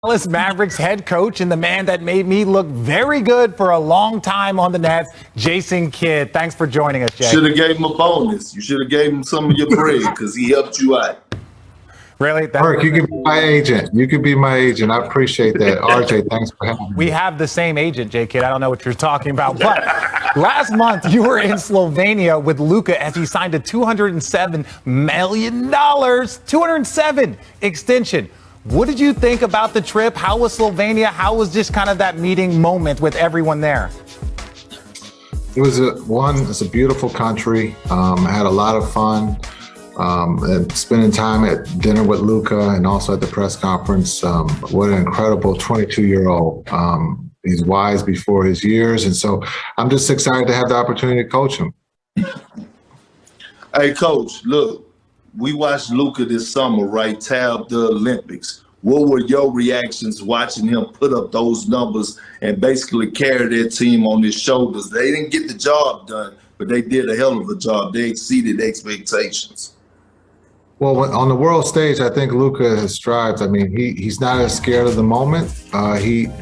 Dallas Mavericks head coach and the man that made me look very good for a long time on the Nets, Jason Kidd. Thanks for joining us, Jay. Should have gave him a bonus. You should have gave him some of your bread because he helped you out. Really? Mark, you could be my agent. You could be my agent. I appreciate that. RJ, thanks for having me. We have the same agent, J. Kidd. I don't know what you're talking about. But last month, you were in Slovenia with Luka as he signed a $207 million, 207 extension. What did you think about the trip? How was Slovenia? How was just kind of that meeting moment with everyone there? It was it's a beautiful country. I had a lot of fun. And spending time at dinner with Luka and also at the press conference. What an incredible 22-year-old. He's wise before his years. And so I'm just excited to have the opportunity to coach him. Hey, Coach, look, we watched Luka this summer, right, tab the Olympics. What were your reactions watching him put up those numbers and basically carry their team on his shoulders? They didn't get the job done, but they did a hell of a job. They exceeded expectations. Well, on the world stage, I think Luka has strived. I mean, he's not as scared of the moment.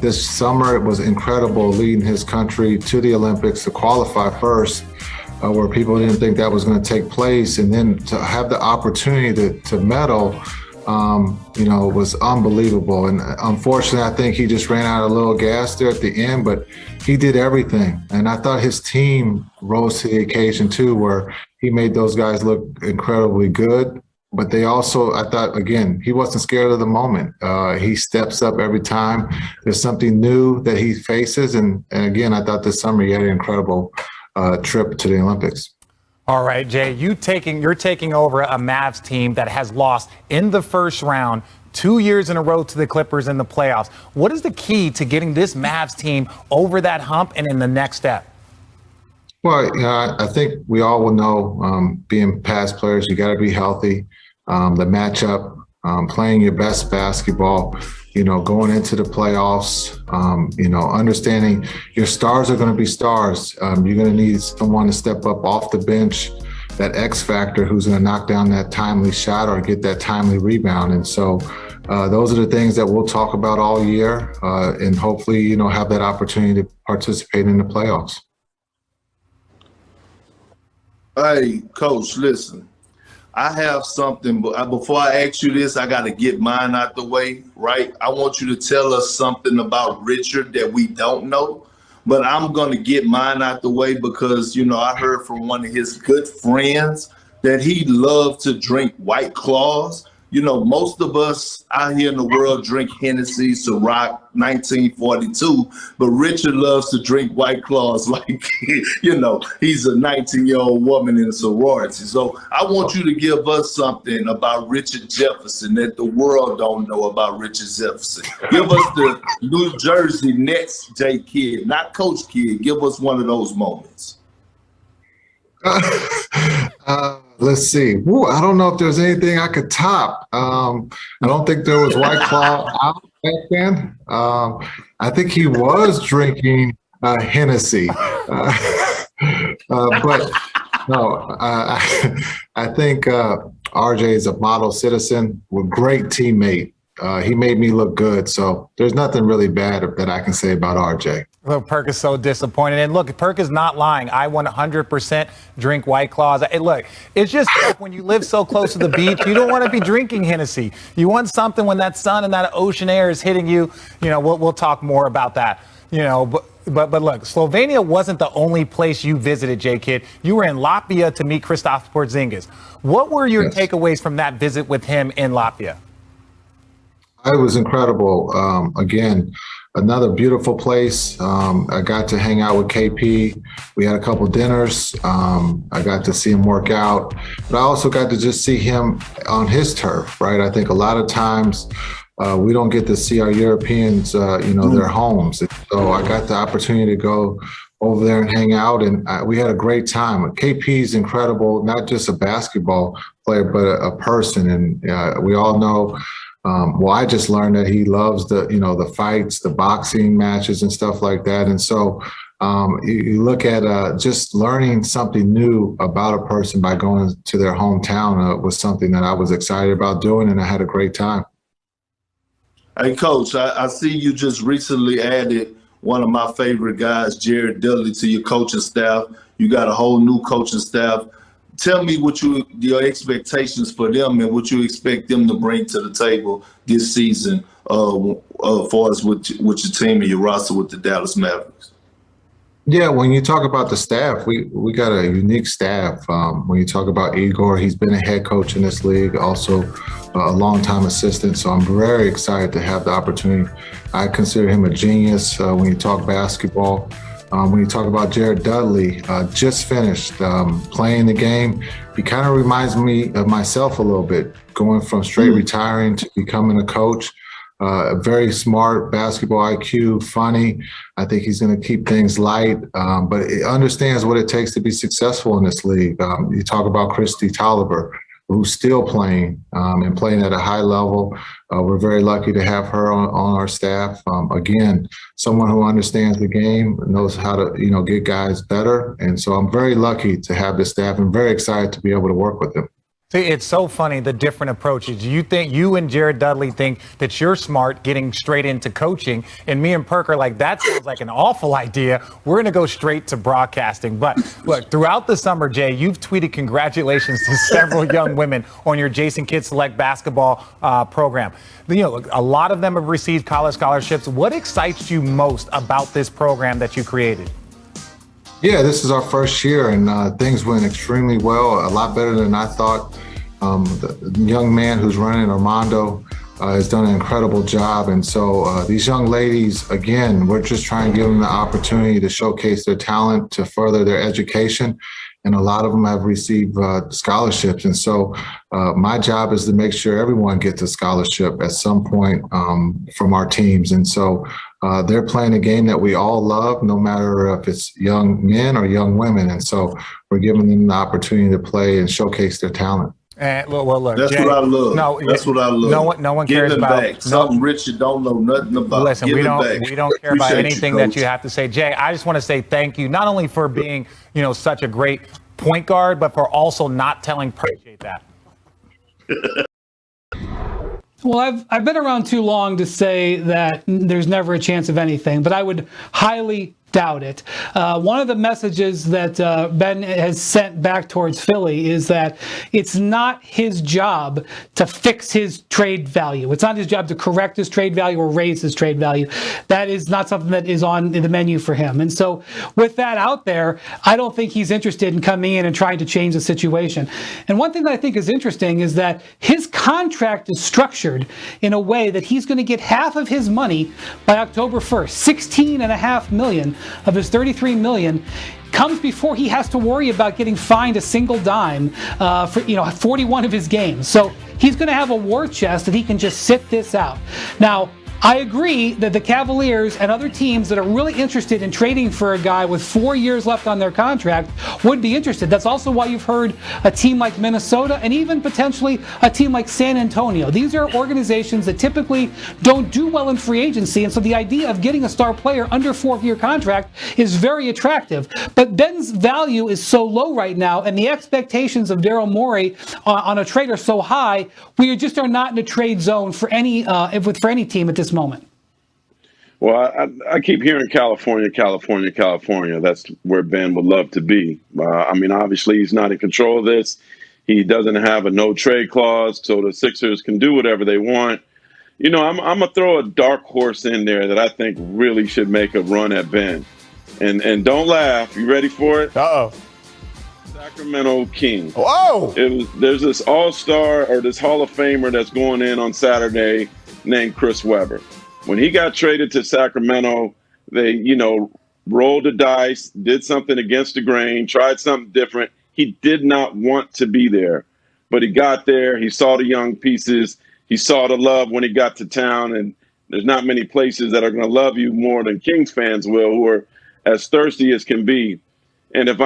This summer it was incredible leading his country to the Olympics to qualify first, where people didn't think that was going to take place, and then to have the opportunity to medal, was unbelievable. And unfortunately, I think he just ran out a little gas there at the end, but he did everything. And I thought his team rose to the occasion too, where he made those guys look incredibly good. But they also, I thought, again, he wasn't scared of the moment. He steps up every time there's something new that he faces. And again, I thought this summer he had an incredible trip to the Olympics. All right, Jay, you're taking over a Mavs team that has lost in the first round 2 years in a row to the Clippers in the playoffs. What is the key to getting this Mavs team over that hump and in the next step? Well, I think we all will know, being past players, you got to be healthy. The matchup, playing your best basketball, going into the playoffs, understanding your stars are going to be stars. You're going to need someone to step up off the bench, that X factor who's going to knock down that timely shot or get that timely rebound. And so those are the things that we'll talk about all year and hopefully, have that opportunity to participate in the playoffs. Hey, Coach, listen, I have something, but before I ask you this, I got to get mine out the way, right? I want you to tell us something about Richard that we don't know, but I'm going to get mine out the way because, I heard from one of his good friends that he loved to drink White Claws. Most of us out here in the world drink Hennessy, Ciroc, 1942, but Richard loves to drink White Claws like, he's a 19-year-old woman in a sorority. So I want you to give us something about Richard Jefferson that the world don't know about Richard Jefferson. Give us the New Jersey Nets, J. Kidd, not Coach Kidd. Give us one of those moments. Let's see. Ooh, I don't know if there's anything I could top. I don't think there was White Claw out back then. I think he was drinking Hennessy. But no, I think RJ is a model citizen, a great teammate. He made me look good. So there's nothing really bad that I can say about RJ. Look, Perk is so disappointed. And look, Perk is not lying. I 100% drink White Claws. Look, it's just when you live so close to the beach, you don't want to be drinking Hennessy. You want something when that sun and that ocean air is hitting you. We'll talk more about that. But look, Slovenia wasn't the only place you visited, J. Kidd. You were in Latvia to meet Kristaps Porzingis. What were your takeaways from that visit with him in Latvia? It was incredible. Again, another beautiful place. I got to hang out with KP. We had a couple dinners. I got to see him work out, but I also got to just see him on his turf, right? I think a lot of times we don't get to see our Europeans, their homes. And so I got the opportunity to go over there and hang out, and we had a great time. KP's incredible, not just a basketball player, but a person. And we all know, I just learned that he loves the fights, the boxing matches and stuff like that. And so you look at just learning something new about a person by going to their hometown was something that I was excited about doing, and I had a great time. Hey, Coach, I see you just recently added one of my favorite guys, Jared Dudley, to your coaching staff. You got a whole new coaching staff. Tell me your expectations for them and what you expect them to bring to the table this season, far as with your team and your roster with the Dallas Mavericks. Yeah, when you talk about the staff, we got a unique staff. When you talk about Igor, he's been a head coach in this league, also a longtime assistant. So I'm very excited to have the opportunity. I consider him a genius when you talk basketball. When you talk about Jared Dudley, just finished playing the game. He kind of reminds me of myself a little bit, going from straight retiring to becoming a coach. Very smart, basketball IQ, funny. I think he's going to keep things light, but he understands what it takes to be successful in this league. You talk about Christy Tolliver, who's still playing and playing at a high level. We're very lucky to have her on our staff. Again, someone who understands the game, knows how to get guys better. And so I'm very lucky to have this staff and very excited to be able to work with them. See, it's so funny, the different approaches. You and Jared Dudley think that you're smart getting straight into coaching, and me and Perk are like, that sounds like an awful idea. We're going to go straight to broadcasting. But look, throughout the summer, Jay, you've tweeted congratulations to several young women on your Jason Kidd Select basketball program. A lot of them have received college scholarships. What excites you most about this program that you created? Yeah, this is our first year, and things went extremely well, a lot better than I thought. The young man who's running, Armando, has done an incredible job. And so these young ladies, again, we're just trying to give them the opportunity to showcase their talent, to further their education. And a lot of them have received scholarships. And so my job is to make sure everyone gets a scholarship at some point from our teams. And so they're playing a game that we all love, no matter if it's young men or young women. And so we're giving them the opportunity to play and showcase their talent. And look, that's Jay, what I love. No, that's what I love. No one cares about back. Something Richard don't know nothing about. Listen, we don't care about anything that you have to say, Jay. I just want to say thank you, not only for being such a great point guard, but for also not telling. Appreciate that. Well, I've been around too long to say that there's never a chance of anything, but I would highly doubt it. One of the messages that Ben has sent back towards Philly is that it's not his job to fix his trade value. It's not his job to correct his trade value or raise his trade value. That is not something that is on the menu for him. And so with that out there, I don't think he's interested in coming in and trying to change the situation. And one thing that I think is interesting is that his contract is structured in a way that he's going to get half of his money by October 1st, $16.5 million of his $33 million comes before he has to worry about getting fined a single dime for 41 of his games. So he's going to have a war chest that he can just sit this out. Now, I agree that the Cavaliers and other teams that are really interested in trading for a guy with 4 years left on their contract would be interested. That's also why you've heard a team like Minnesota and even potentially a team like San Antonio. These are organizations that typically don't do well in free agency, and so the idea of getting a star player under 4-year contract is very attractive. But Ben's value is so low right now, and the expectations of Daryl Morey on a trade are so high, we just are not in a trade zone for any team at this moment. Well, I keep hearing California. That's where Ben would love to be. Obviously, he's not in control of this. He doesn't have a no trade clause, so the Sixers can do whatever they want. I'm going to throw a dark horse in there that I think really should make a run at Ben. And don't laugh. You ready for it? Uh-oh. Sacramento Kings. Whoa! There's this all-star or this Hall of Famer that's going in on Saturday named Chris Webber. When he got traded to Sacramento, they, rolled the dice, did something against the grain, tried something different. He did not want to be there, but he got there. He saw the young pieces. He saw the love when he got to town, and there's not many places that are going to love you more than Kings fans will, who are as thirsty as can be. And if